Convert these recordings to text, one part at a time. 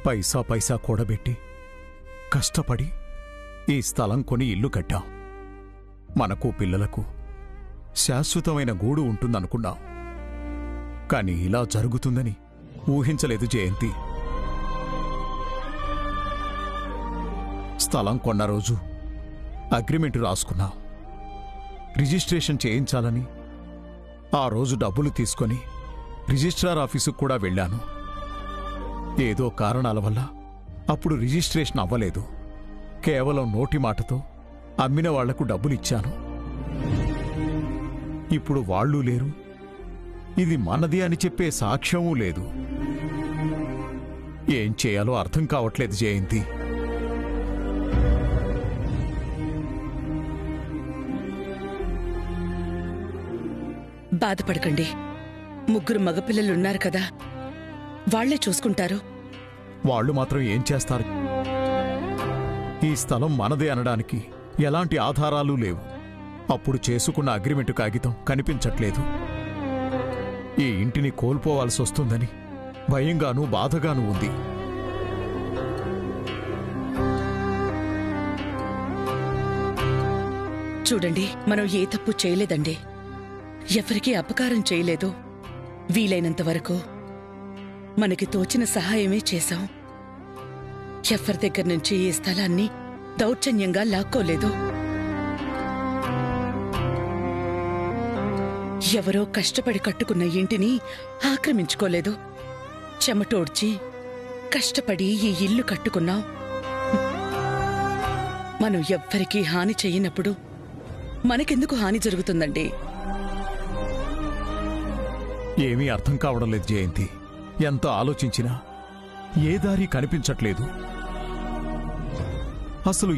పైసా పైసా కూడబెట్టి కష్టపడి ఈ స్థలం కొని ఇల్లు కట్టాం. మనకు పిల్లలకు శాశ్వతమైన గూడు ఉంటుందనుకున్నాం. కాని ఇలా జరుగుతుందని ఊహించలేదు జయంతి. స్థలం కొన్న రోజు అగ్రిమెంటు రాసుకున్నాం. రిజిస్ట్రేషన్ చేయించాలని ఆ రోజు డబ్బులు తీసుకొని రిజిస్ట్రార్ ఆఫీసుకు కూడా వెళ్ళాను. ఏదో కారణాల వల్ల అప్పుడు రిజిస్ట్రేషన్ అవ్వలేదు. కేవలం నోటి మాటతో అమ్మిన వాళ్లకు డబ్బులిచ్చాను. ఇప్పుడు వాళ్ళూ లేరు, ఇది మనది అని చెప్పే సాక్ష్యమూ లేదు. ఏం చేయాలో అర్థం కావట్లేదు జయంతి. బాధపడకండి, ముగ్గురు మగపిల్లలున్నారు కదా, వాళ్లే చూసుకుంటారు. వాళ్ళు మాత్రం ఏం చేస్తారు? ఈ స్థలం మనదే అనడానికి ఎలాంటి ఆధారాలు లేవు. అప్పుడు చేసుకున్న అగ్రిమెంటు కాగితం కనిపించట్లేదు. ఈ ఇంటిని కోల్పోవాల్సి వస్తుందని భయంగానూ బాధగానూ ఉంది. చూడండి, మనం ఏ తప్పు చేయలేదండి, ఎవరికీ అపకారం చేయలేదు. వీలైనంత వరకు మనకి తోచిన సహాయమే చేశాం. ఎవరి దగ్గర నుంచి ఈ స్థలాన్ని దౌర్జన్యంగా లాక్కోలేదు. ఎవరో కష్టపడి కట్టుకున్న ఇంటిని ఆక్రమించుకోలేదు. చెమటోడ్చి కష్టపడి ఈ ఇల్లు కట్టుకున్నాం. మనం ఎవ్వరికీ హాని చెయ్యనప్పుడు మనకెందుకు హాని జరుగుతుందండి? ఏమీ అర్థం కావడం లేదు జయంతి. ఎంత ఆలోచించినా ఏ దారి కనిపించట్లేదు. అసలు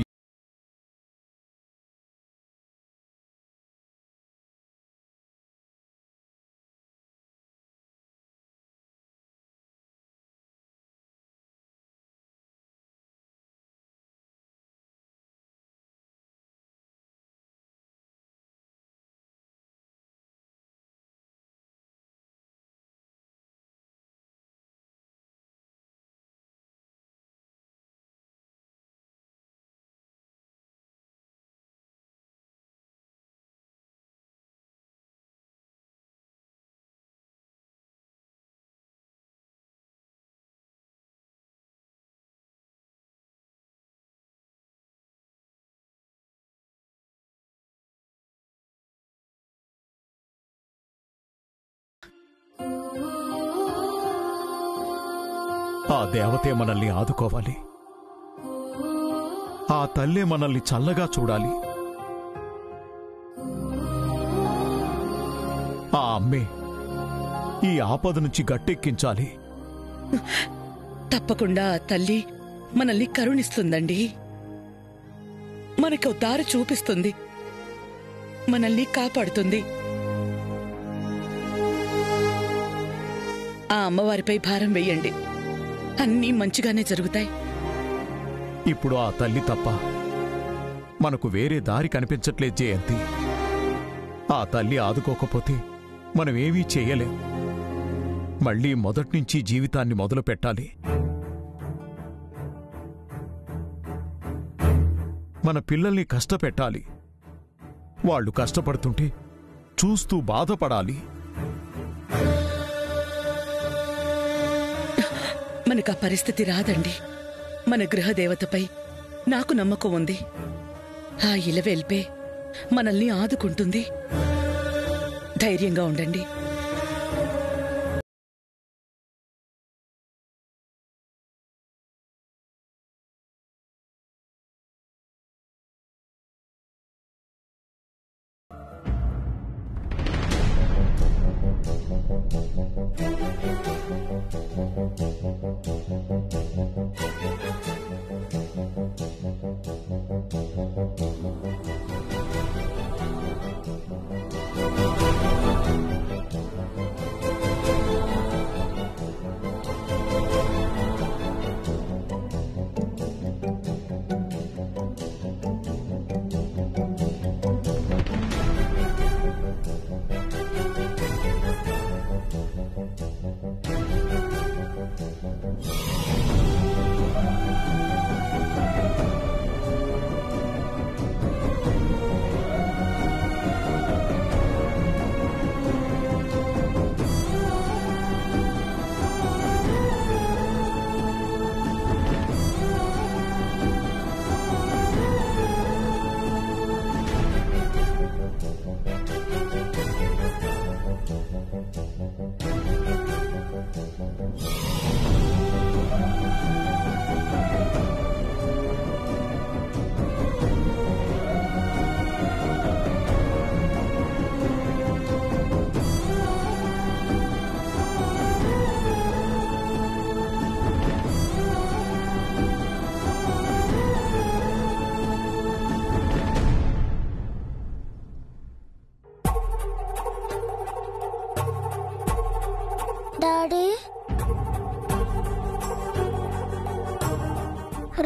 ఆ దేవతే మనల్ని ఆదుకోవాలి. ఆ తల్లే మనల్ని చల్లగా చూడాలి. ఆ అమ్మే ఈ ఆపద నుంచి గట్టెక్కించాలి. తప్పకుండా ఆ తల్లి మనల్ని కరుణిస్తుందండి. మనకు దారి చూపిస్తుంది, మనల్ని కాపాడుతుంది. ఆ అమ్మవారిపై భారం వెయ్యండి, అన్నీ మంచిగానే జరుగుతాయి. ఇప్పుడు ఆ తల్లి తప్ప మనకు వేరే దారి కనిపించట్లేదు జయంతి. ఆ తల్లి ఆదుకోకపోతే మనమేమీ చెయ్యలేం. మళ్లీ మొదట్నుంచి జీవితాన్ని మొదలు పెట్టాలి. మన పిల్లల్ని కష్టపెట్టాలి. వాళ్ళు కష్టపడుతుంటే చూస్తూ బాధపడాలి. మనకు ఆ పరిస్థితి రాదండి. మన గృహదేవతపై నాకు నమ్మకం ఉంది. ఆ ఇలవేల్పే మనల్ని ఆదుకుంటుంది. ధైర్యంగా ఉండండి.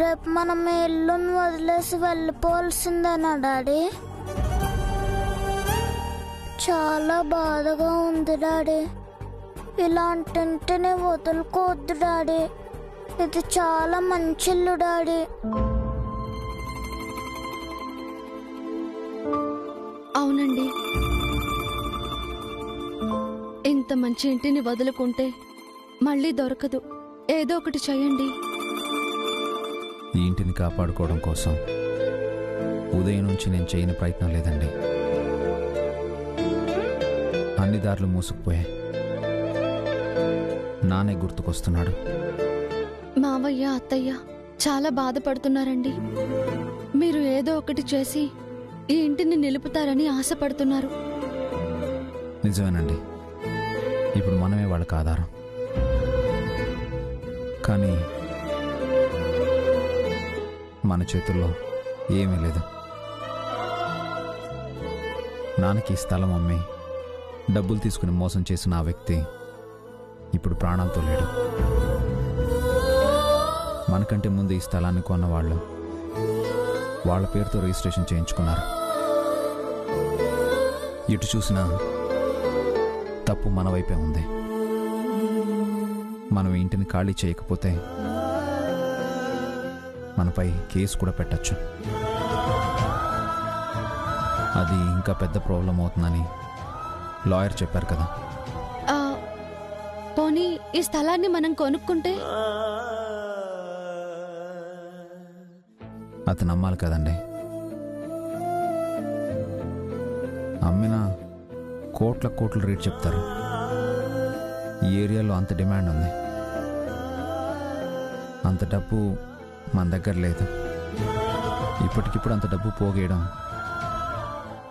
రేపు మనం ఈ ఇల్లును వదిలేసి వెళ్ళిపోవాల్సిందేనా డాడీ? చాలా బాధగా ఉంది డాడీ. ఇలాంటి ఇంటిని వదులుకోవద్దు డాడీ. ఇది చాలా మంచి ఇల్లు డాడీ. అవునండి, ఇంత మంచి ఇంటిని వదులుకుంటే మళ్ళీ దొరకదు. ఏదో ఒకటి చేయండి. ఈ ఇంటిని కాపాడుకోవడం కోసం ఉదయం నుంచి నేను చేయని ప్రయత్నం లేదండి. అన్ని దారులు మూసుకుపోయాయి. నానే గుర్తుకొస్తున్నాడు. మావయ్య, అత్తయ్య చాలా బాధపడుతున్నారండి. మీరు ఏదో ఒకటి చేసి ఈ ఇంటిని నిలుపుతారని ఆశపడుతున్నారు. నిజమేనండి, ఇప్పుడు మనమే వాళ్ళకి ఆధారం. కానీ మన చేతుల్లో ఏమీ లేదు. నాన్నకి స్థలం అమ్మి డబ్బులు తీసుకుని మోసం చేసిన ఆ వ్యక్తి ఇప్పుడు ప్రాణాలతో లేడు. మనకంటే ముందు ఈ స్థలాన్ని కొన్న వాళ్ళు వాళ్ళ పేరుతో రిజిస్ట్రేషన్ చేయించుకున్నారు. ఇటు చూసినా తప్పు మన వైపే ఉంది. మనం ఇంటిని ఖాళీ చేయకపోతే మనపై కేసు కూడా పెట్టచ్చు. అది ఇంకా పెద్ద ప్రాబ్లం అవుతుందని లాయర్ చెప్పారు కదా. పోనీ ఈ స్థలాన్ని మనం కొనుక్కుంటే? అతను నమ్మాలి కదండి. అమ్మినా కోట్ల రేట్ చెప్తారు. ఈ ఏరియాలో అంత డిమాండ్ ఉంది. అంత డబ్బు మన దగ్గర లేదు. ఇప్పటికిప్పుడు అంత డబ్బు పోగేయడం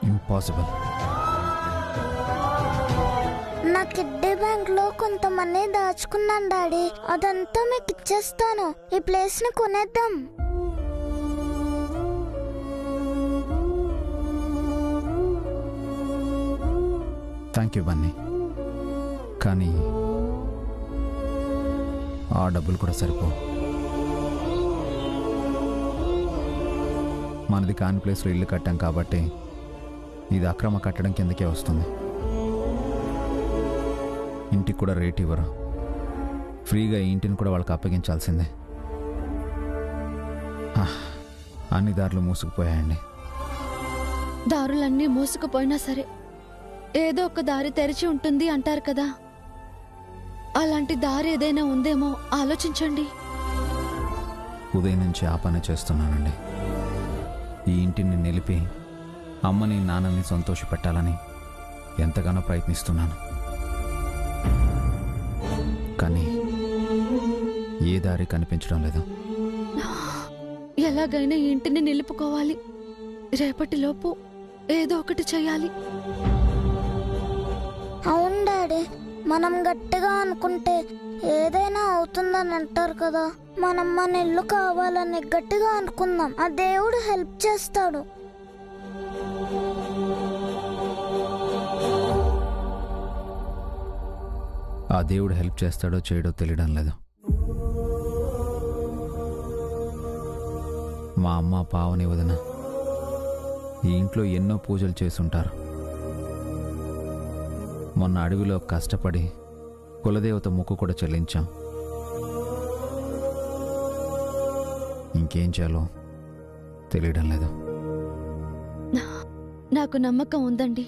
ఇంపాసిబుల్. నా కిడ్నీ బ్యాంక్ లో కొంత మనీ దాచుకున్నాను డాడీ. అదంతా మీకు ఇచ్చేస్తాను. ఈ ప్లేస్ ని కొనేద్దాం. Thank you Bunny. కానీ ఆ డబ్బులు కూడా సరిపో. మనది కాని ప్లేస్లో ఇల్లు కట్టాం కాబట్టి ఇది అక్రమ కట్టడం కిందకే వస్తుంది. ఇంటికి కూడా రేట్ ఇవ్వరు. ఫ్రీగా ఈ ఇంటిని కూడా వాళ్ళకి అప్పగించాల్సిందే. అన్ని దారులు మూసుకుపోయాయండి. దారులన్నీ మూసుకుపోయినా సరే ఏదో ఒక దారి తెరిచి ఉంటుంది అంటారు కదా. అలాంటి దారి ఏదైనా ఉందేమో ఆలోచించండి. ఉదయం నుంచి ఆ పని చేస్తున్నానండి. ఈ ఇంటిని నిలిపి అమ్మని నాన్నని సంతోషపెట్టాలని ఎంతగానో ప్రయత్నిస్తున్నాను. కానీ ఏ దారి కనిపించడం లేదు. ఎలాగైనా ఈ ఇంటిని నిలుపుకోవాలి. రేపటిలోపు ఏదో ఒకటి చేయాలి. అవును డాడీ, మనం గట్టిగా అనుకుంటే ఏదైనా అవుతుందని అంటారు కదా. మనం మన ఇల్లు కావాలని గట్టిగా అనుకుందాం. ఆ దేవుడు హెల్ప్ చేస్తాడు. ఆ దేవుడు హెల్ప్ చేస్తాడో చేయడో తెలియడం లేదు. మా అమ్మ పావని వదిన ఈ ఇంట్లో ఎన్నో పూజలు చేసుంటారు. మొన్న అడవిలో కష్టపడి కులదేవత మొక్కు కూడా చెల్లించాం. ఇంకేం చేయాలో తెలియడం లేదు. నాకు నమ్మకం ఉందండి.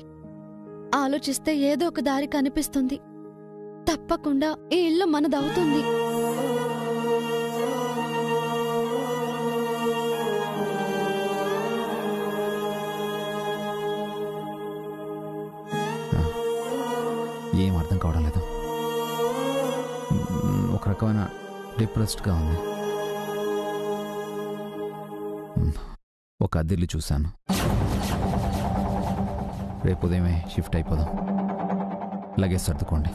ఆలోచిస్తే ఏదో ఒక దారి కనిపిస్తుంది. తప్పకుండా ఈ ఇల్లు మనదవుతుంది. ఏం అర్థం కావడం లేదు. ఒక రకమైన డిప్రెస్డ్గా ఉంది. ఒక అద్దెల్లు చూశాను. రేపు ఉదయమే షిఫ్ట్ అయిపోదాం. లగేజ్ సర్దుకోండి.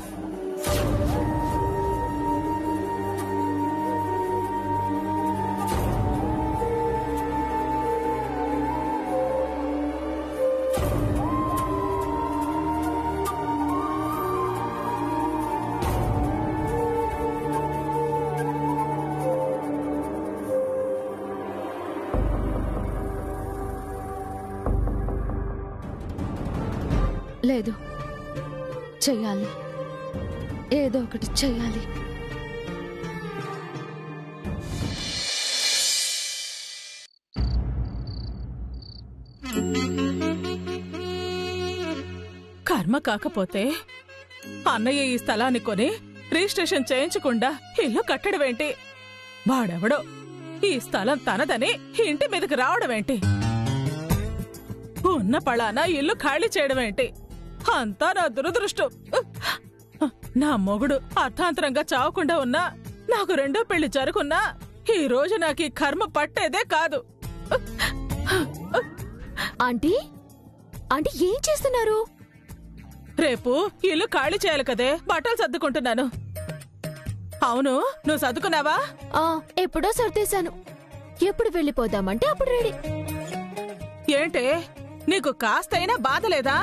లేదు, చెయ్యాలి. ఏదో ఒకటి చెయ్యాలి. కర్మ కాకపోతే అన్నయ్య ఈ స్థలాన్ని కొని రిజిస్ట్రేషన్ చేయించకుండా ఇల్లు కట్టడమేంటి? వాడెవడో ఈ స్థలం తనదని ఇంటి మీదకి రావడమేంటి? ఉన్న పళాన ఇల్లు ఖాళీ చేయడమేంటి? అంతా నా దురదృష్టం. నా మొగుడు అర్థాంతరంగా చావకుండా ఉన్నా, నాకు రెండో పెళ్లి జరుగున్నా, ఈ రోజు నాకు ఈ కర్మ పట్టేదే కాదు. ఆంటీ, ఆంటీ ఏం చేస్తున్నారు? రేపు ఇల్లు ఖాళీ చేయాలి కదే, బట్టలు సర్దుకుంటున్నాను. అవును, నువ్వు సర్దుకున్నావా? ఎప్పుడో సర్దేశాను. ఎప్పుడు వెళ్ళిపోదామంటే అప్పుడు రెడీ. ఏంటే, నీకు కాస్తైనా బాధ లేదా?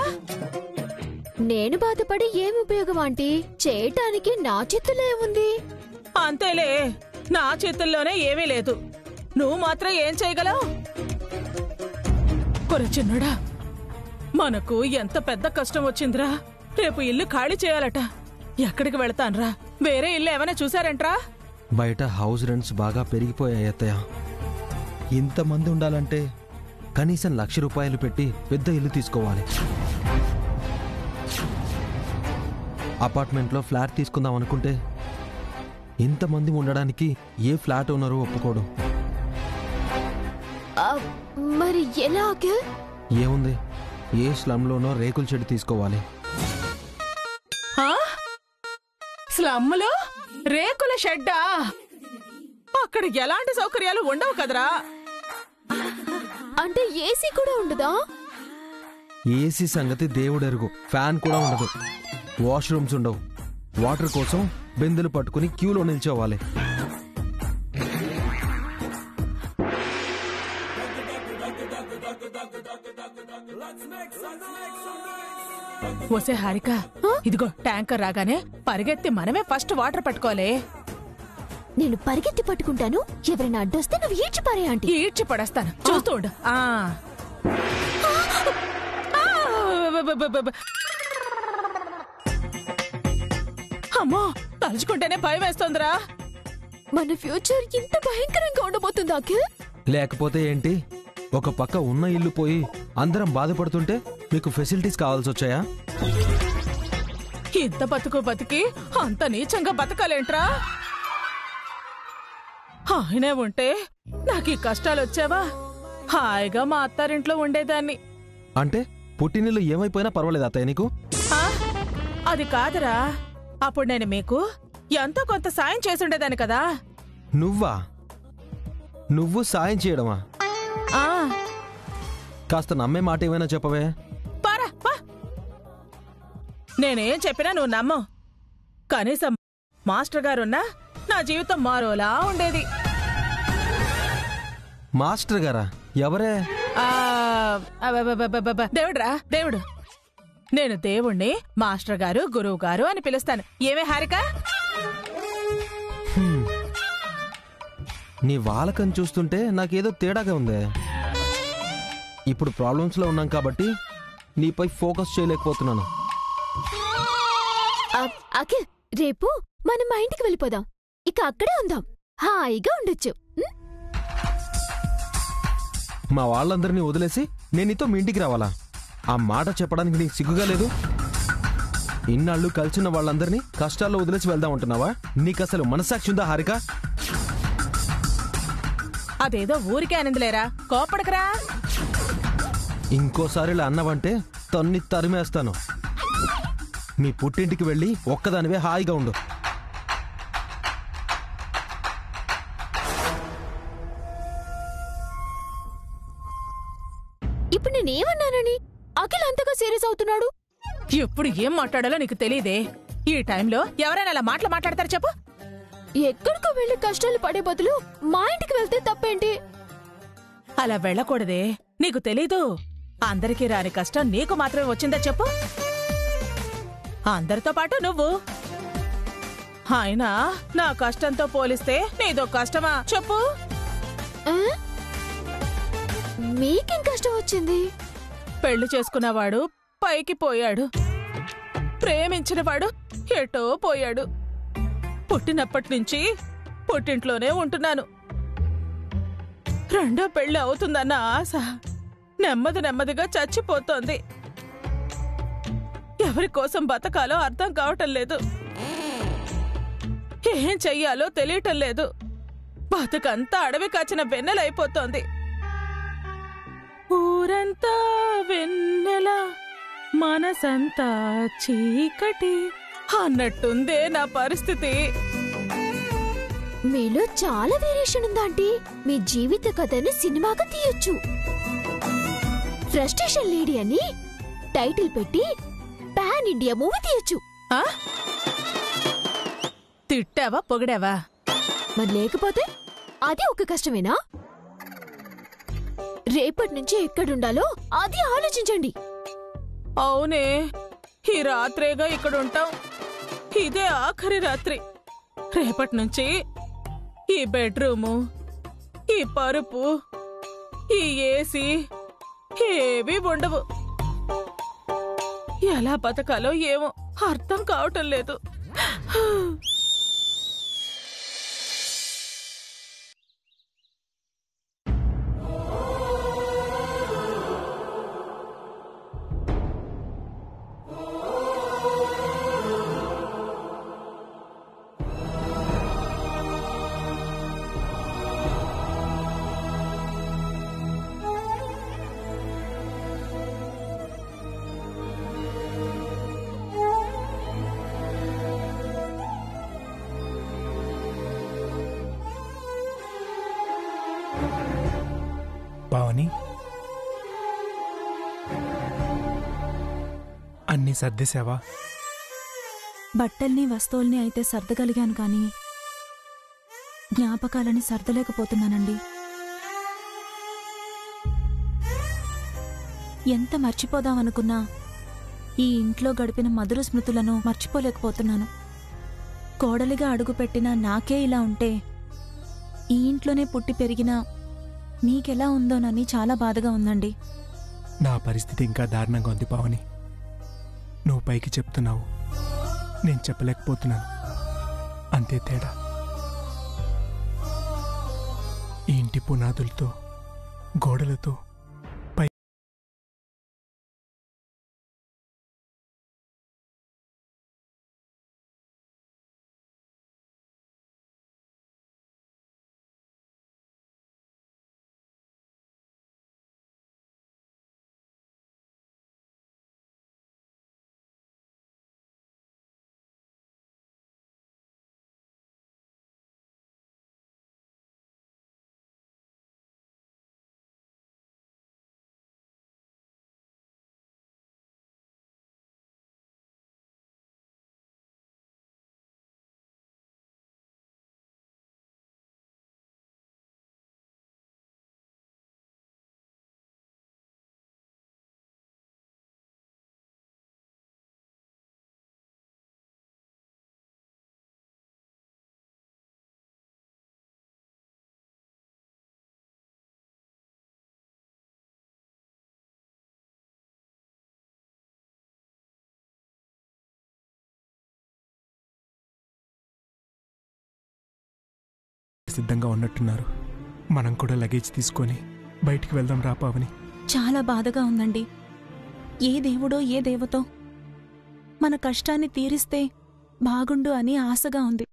నేను బాధపడి ఏం ఉపయోగం ఆంటీ? చేయటానికి నా చేతుల్లో ఏముంది? అంతేలే, నా చేతుల్లోనే ఏమీ లేదు. నువ్వు మాత్రం ఏం చేయగలవు? కొర చిన్నడా, మనకు ఎంత పెద్ద కష్టం వచ్చిందిరా. రేపు ఇల్లు ఖాళీ చేయాలట. ఎక్కడికి వెళతాన్రా? వేరే ఇల్లు ఏమైనా చూసారంట్రా? బయట హౌస్ రెంట్స్ బాగా పెరిగిపోయాయి అత్తయ్య. ఇంతమంది ఉండాలంటే కనీసం 1,00,000 రూపాయలు పెట్టి పెద్ద ఇల్లు తీసుకోవాలి. అపార్ట్మెంట్లో ఫ్లాట్ తీసుకుందాం అనుకుంటే ఇంతమంది ఉండడానికి ఏ ఫ్లాట్ ఓనరు ఒప్పుకోడు. మరి ఎలా? ఏముంది, ఏ స్లమ్లోనో రేకుల షెడ్ తీసుకోవాలి. స్లమ్లో రేకుల షెడ్డా? అక్కడ ఎలాంటి సౌకర్యాలు ఉండవు కదరా. అంటే ఏసీ కూడా ఉండదా? ఏసీ సంగతి దేవుడెరుగు. ఫ్యాన్ కూడా ఉండదు. వాష్రూమ్స్ ఉండవు. వాటర్ కోసం బిందెలు పట్టుకుని క్యూలో నిల్చోవాలి. ఓసే హారిక, ఇదిగో ట్యాంకర్ రాగానే పరిగెత్తి మనమే ఫస్ట్ వాటర్ పట్టుకోలే. నేను పరిగెత్తి పట్టుకుంటాను. ఎవరైనా అడ్డొస్తే నువ్వు ఈడ్చి పారే ఆంటీ. ఈడ్చి పడేస్తాను, చూస్తూ ఉండు. అమ్మో, తలుచుకుంటేనే భయం వేస్తోందిరా. మన ఫ్యూచర్ ఇంత భయంకరంగా ఉండబోతుంది అఖిల్. లేకపోతే ఏంటి, ఒక పక్క ఉన్న ఇల్లు పోయి అందరం బాధపడుతుంటే మీకు ఫెసిలిటీస్ కావాల్సి వచ్చాయా? ఇంత బతికి అంత నీచంగా బతకాలేంట్రా? ఆయనే ఉంటే నాకు ఈ కష్టాలు వచ్చావా? హాయిగా మా అత్తారింట్లో ఉండేదాన్ని. అంటే పుట్టినిల్లు ఏమైపోయినా పర్వాలేదు అత్తయ్య నీకు? అది కాదురా, అప్పుడు నేను మీకు ఎంతో కొంత సాయం చేసుండేదాన్ని కదా. నువ్వు సాయం చేయడమా? కాస్త నమ్మే మాట ఏమైనా చెప్పవే. పారా పా. నేనేం చెప్పినా నువ్వు నమ్మవు. కనీసం మాస్టర్ గారున్నా నా జీవితం మారోలా ఉండేది. మాస్టర్ గారా? ఎవరే? దేవుడురా, దేవుడు. నేను దేవుణ్ణి మాస్టర్ గారు, గురువు గారు అని పిలుస్తాను. ఏమే హారిక? నీ వాలకం చూస్తుంటే నాకేదో తేడాగా ఉందే. ఇప్పుడు ప్రాబ్లమ్స్ లో ఉన్నాం కాబట్టి నీపై ఫోకస్ చేయలేకపోతున్నాను. అఖిల్, రేపు మనం మా ఇంటికి వెళ్ళిపోదాం. ఇక అక్కడే ఉందాం, హాయిగా ఉండొచ్చు. మా వాళ్ళందరినీ వదిలేసి నేను నీతో మీ ఇంటికి రావాలా? ఆ మాట చెప్పడానికి నీకు సిగ్గుగా లేదు? ఇన్నాళ్ళు కలిసిన వాళ్ళందరినీ కష్టాల్లో వదిలేసి వెళ్దాం అంటున్నావా? నీకు అసలు మనస్సాక్షి ఉందా హారిక? అదేదో ఊరికే అనిందిలేరా, కోపడకరా. ఇంకోసారి ఇలా అన్నావంటే తన్ని తరిమేస్తాను. మీ పుట్టింటికి వెళ్ళి ఒక్కదానివే హాయిగా ఉండు. ఇప్పుడు నేనేమన్నానని అఖిల్ అంతగా సీరియస్ అవుతున్నాడు? ఎప్పుడు ఏం మాట్లాడాలో నీకు తెలియదే. ఈ టైంలో ఎవరైనా అలా మాట్లాడతారు చెప్పు? ఎక్కడికో వెళ్లి కష్టాలు పడే బదులు మా ఇంటికి వెళ్తే తప్పేంటి? అలా వెళ్ళకూడదే. నీకు తెలీదు, అందరికీ రాని కష్టం నీకు మాత్రమే వచ్చిందా చెప్పు? అందరితో పాటు నువ్వు. అయినా నా కష్టంతో పోలిస్తే నీదో కష్టమా చెప్పు? మీకేం కష్టం వచ్చింది? పెళ్లి చేసుకున్నవాడు పైకి పోయాడు. ప్రేమించినవాడు ఎటో పోయాడు. పుట్టినప్పటి నుంచి పుట్టింట్లోనే ఉంటున్నాను. రెండో పెళ్లి అవుతుందన్న ఆశ నెమ్మదిగా చచ్చిపోతోంది. ఎవరి కోసం బతకాలో అర్థం కావటం లేదు. ఏం చెయ్యాలో తెలియటం లేదు. బతుకంతా అడవి కాచిన వెన్నెలైపోతోంది. ఊరంతా వెన్నెల, మనసంతా చీకటి అన్నట్టుందే నా పరిస్థితి. మీలో చాలా వేరియేషన్ ఉందా ఆంటీ? మీ జీవిత కథను సినిమాగా తీయొచ్చు. ఫ్రస్ట్రేషన్ లేడీ అని టైటిల్ పెట్టి పాన్ ఇండియా మూవీ తీయొచ్చు. ఆ? తిట్టావా పొగిడావా? మరి లేకపోతే అది ఒక కష్టమేనా? రేపటి నుంచి ఎక్కడుండాలో అది ఆలోచించండి. అవునే, ఈ రాత్రేగా ఇక్కడుంటాం. ఇదే ఆఖరి రాత్రి. రేపటి నుంచి ఈ బెడ్రూము, ఈ పరుపు, ఈ ఏసీ ఏవీ ఉండవు. ఎలా బతకాలో ఏమో అర్థం కావటం లేదు. పావని, అన్నీ సర్దేశావా? బట్టల్ని వస్తువుల్ని అయితే సర్దగలిగాను కానీ జ్ఞాపకాలని సర్దలేకపోతున్నానండి. ఎంత మర్చిపోదామనుకున్నా ఈ ఇంట్లో గడిపిన మధుర స్మృతులను మర్చిపోలేకపోతున్నాను. కోడలిగా అడుగుపెట్టిన నాకే ఇలా ఉంటే ఈ ఇంట్లోనే పుట్టి పెరిగిన మీకెలా ఉందోనని చాలా బాధగా ఉందండి. నా పరిస్థితి ఇంకా దారుణంగా ఉంది పావని. నువ్వు పైకి చెప్తున్నావు, నేను చెప్పలేకపోతున్నాను. అంతే తేడా. ఈ ఇంటి పునాదులతో, గోడలతో పై సిద్ధంగా ఉన్నట్టున్నారు. మనం కూడా లగేజ్ తీసుకొని బయటికి వెళ్దాం రా పావని. చాలా బాధగా ఉందండి. ఏ దేవుడో ఏ దేవతో మన కష్టాన్ని తీరిస్తే బాగుండు అని ఆశగా ఉంది.